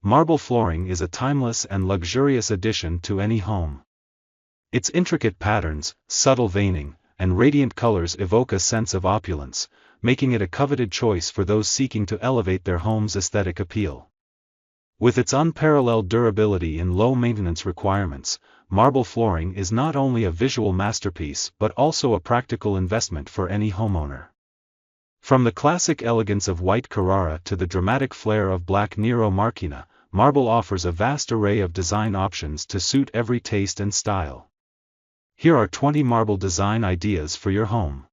Marble flooring is a timeless and luxurious addition to any home. Its intricate patterns, subtle veining, and radiant colors evoke a sense of opulence, making it a coveted choice for those seeking to elevate their home's aesthetic appeal. With its unparalleled durability and low maintenance requirements, marble flooring is not only a visual masterpiece but also a practical investment for any homeowner. From the classic elegance of white Carrara to the dramatic flair of black Nero Marchina, marble offers a vast array of design options to suit every taste and style. Here are 20 marble design ideas for your home.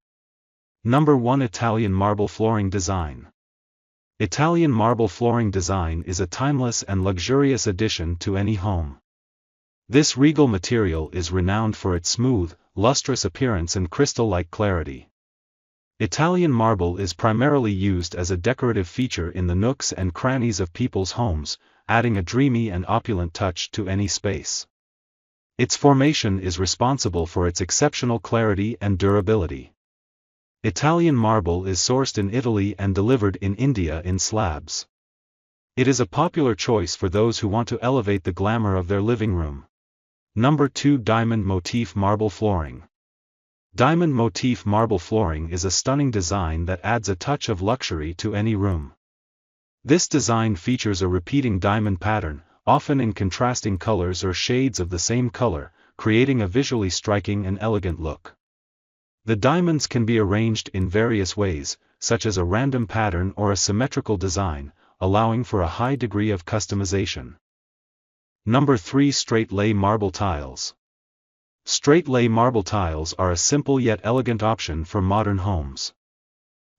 Number 1. Italian marble flooring design. Italian marble flooring design is a timeless and luxurious addition to any home. This regal material is renowned for its smooth, lustrous appearance and crystal-like clarity. Italian marble is primarily used as a decorative feature in the nooks and crannies of people's homes, adding a dreamy and opulent touch to any space. Its formation is responsible for its exceptional clarity and durability. Italian marble is sourced in Italy and delivered in India in slabs. It is a popular choice for those who want to elevate the glamour of their living room. Number 2. Diamond motif marble flooring. Diamond motif marble flooring is a stunning design that adds a touch of luxury to any room. This design features a repeating diamond pattern, often in contrasting colors or shades of the same color, creating a visually striking and elegant look. The diamonds can be arranged in various ways, such as a random pattern or a symmetrical design, allowing for a high degree of customization. Number 3. Straight lay marble tiles. Straight lay marble tiles are a simple yet elegant option for modern homes.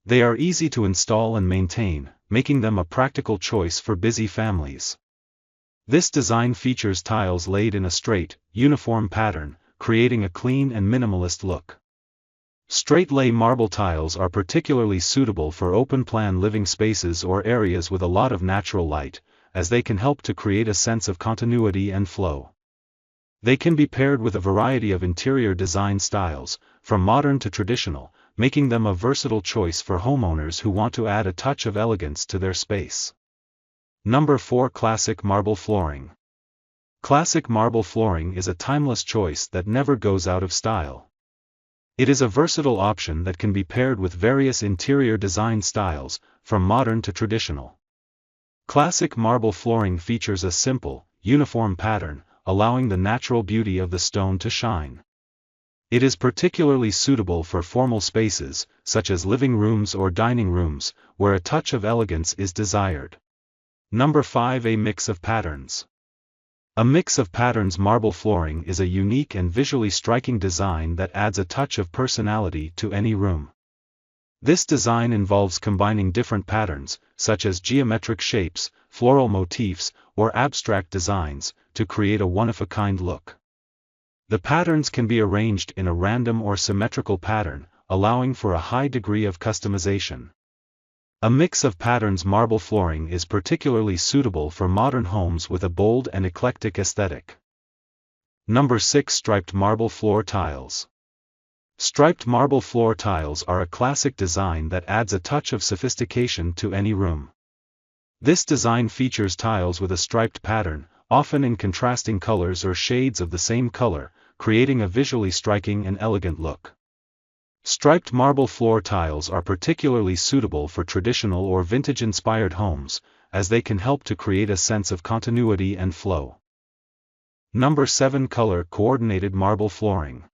They are easy to install and maintain, making them a practical choice for busy families. This design features tiles laid in a straight, uniform pattern, creating a clean and minimalist look. Straight lay marble tiles are particularly suitable for open-plan living spaces or areas with a lot of natural light, as they can help to create a sense of continuity and flow. They can be paired with a variety of interior design styles, from modern to traditional, making them a versatile choice for homeowners who want to add a touch of elegance to their space. Number 4. Classic marble flooring. Classic marble flooring is a timeless choice that never goes out of style. It is a versatile option that can be paired with various interior design styles, from modern to traditional. Classic marble flooring features a simple, uniform pattern, allowing the natural beauty of the stone to shine. It is particularly suitable for formal spaces, such as living rooms or dining rooms, where a touch of elegance is desired. Number 5. A mix of patterns. A mix of patterns marble flooring is a unique and visually striking design that adds a touch of personality to any room. This design involves combining different patterns, such as geometric shapes, floral motifs, or abstract designs, to create a one-of-a-kind look. The patterns can be arranged in a random or symmetrical pattern, allowing for a high degree of customization. A mix of patterns marble flooring is particularly suitable for modern homes with a bold and eclectic aesthetic. Number 6. Striped marble floor tiles. Striped marble floor tiles are a classic design that adds a touch of sophistication to any room. This design features tiles with a striped pattern, often in contrasting colors or shades of the same color, creating a visually striking and elegant look. Striped marble floor tiles are particularly suitable for traditional or vintage-inspired homes, as they can help to create a sense of continuity and flow. Number 7. Color-coordinated marble flooring.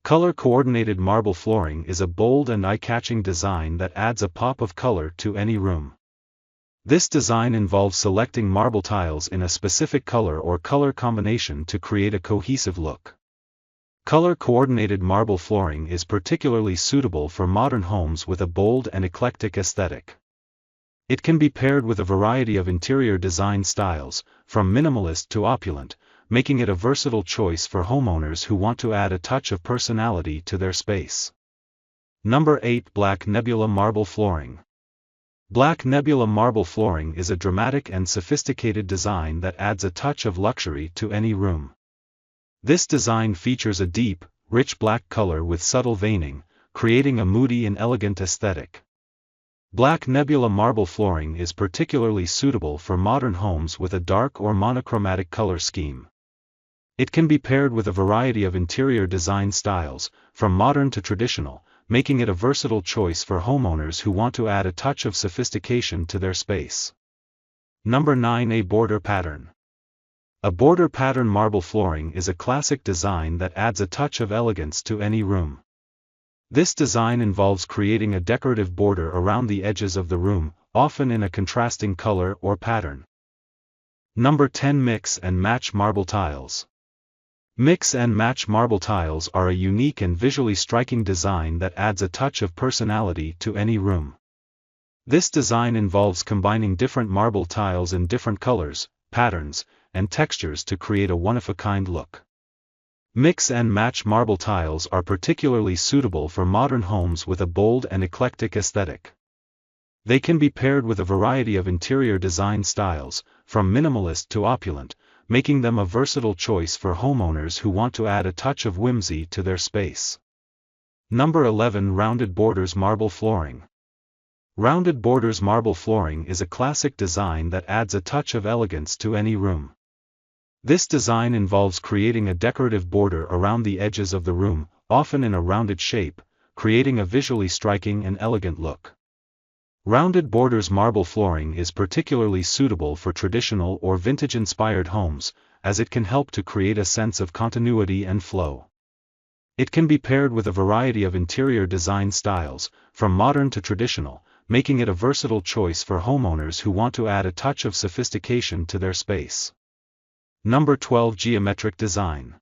Color-coordinated marble flooring is a bold and eye-catching design that adds a pop of color to any room. This design involves selecting marble tiles in a specific color or color combination to create a cohesive look. Color-coordinated marble flooring is particularly suitable for modern homes with a bold and eclectic aesthetic. It can be paired with a variety of interior design styles, from minimalist to opulent, making it a versatile choice for homeowners who want to add a touch of personality to their space. Number 8. Black Nebula marble flooring. Black Nebula marble flooring is a dramatic and sophisticated design that adds a touch of luxury to any room. This design features a deep, rich black color with subtle veining, creating a moody and elegant aesthetic. Black Nebula marble flooring is particularly suitable for modern homes with a dark or monochromatic color scheme. It can be paired with a variety of interior design styles, from modern to traditional, making it a versatile choice for homeowners who want to add a touch of sophistication to their space. Number 9. A border pattern. A border pattern marble flooring is a classic design that adds a touch of elegance to any room. This design involves creating a decorative border around the edges of the room, often in a contrasting color or pattern. Number 10. Mix and match marble tiles. Mix and match marble tiles are a unique and visually striking design that adds a touch of personality to any room. This design involves combining different marble tiles in different colors, patterns, and textures to create a one-of-a-kind look. Mix and match marble tiles are particularly suitable for modern homes with a bold and eclectic aesthetic. They can be paired with a variety of interior design styles, from minimalist to opulent, making them a versatile choice for homeowners who want to add a touch of whimsy to their space. Number 11. Rounded borders marble flooring. Rounded borders marble flooring is a classic design that adds a touch of elegance to any room. This design involves creating a decorative border around the edges of the room, often in a rounded shape, creating a visually striking and elegant look. Rounded borders marble flooring is particularly suitable for traditional or vintage-inspired homes, as it can help to create a sense of continuity and flow. It can be paired with a variety of interior design styles, from modern to traditional, making it a versatile choice for homeowners who want to add a touch of sophistication to their space. Number 12. Geometric design.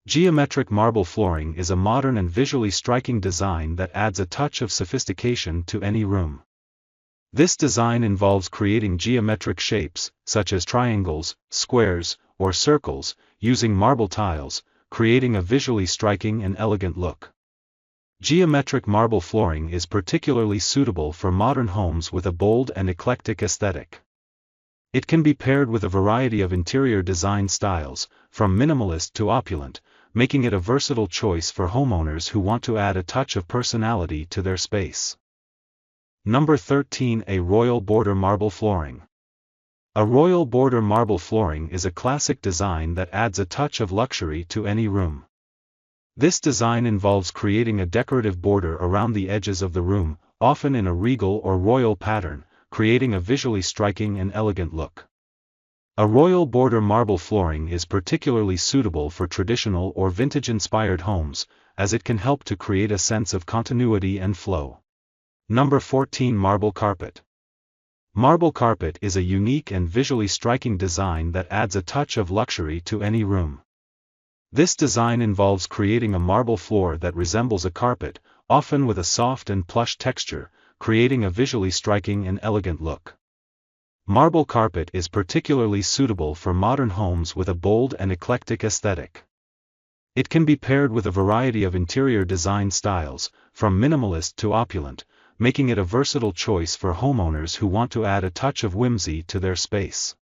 Geometric marble flooring is a modern and visually striking design that adds a touch of sophistication to any room. This design involves creating geometric shapes, such as triangles, squares, or circles, using marble tiles, creating a visually striking and elegant look. Geometric marble flooring is particularly suitable for modern homes with a bold and eclectic aesthetic. It can be paired with a variety of interior design styles, from minimalist to opulent, making it a versatile choice for homeowners who want to add a touch of personality to their space. Number 13. A royal border marble flooring. A royal border marble flooring is a classic design that adds a touch of luxury to any room. This design involves creating a decorative border around the edges of the room, often in a regal or royal pattern, creating a visually striking and elegant look. A royal border marble flooring is particularly suitable for traditional or vintage-inspired homes, as it can help to create a sense of continuity and flow. Number 14. Marble carpet. Marble carpet is a unique and visually striking design that adds a touch of luxury to any room. This design involves creating a marble floor that resembles a carpet, often with a soft and plush texture, creating a visually striking and elegant look. Marble carpet is particularly suitable for modern homes with a bold and eclectic aesthetic. It can be paired with a variety of interior design styles, from minimalist to opulent, making it a versatile choice for homeowners who want to add a touch of whimsy to their space.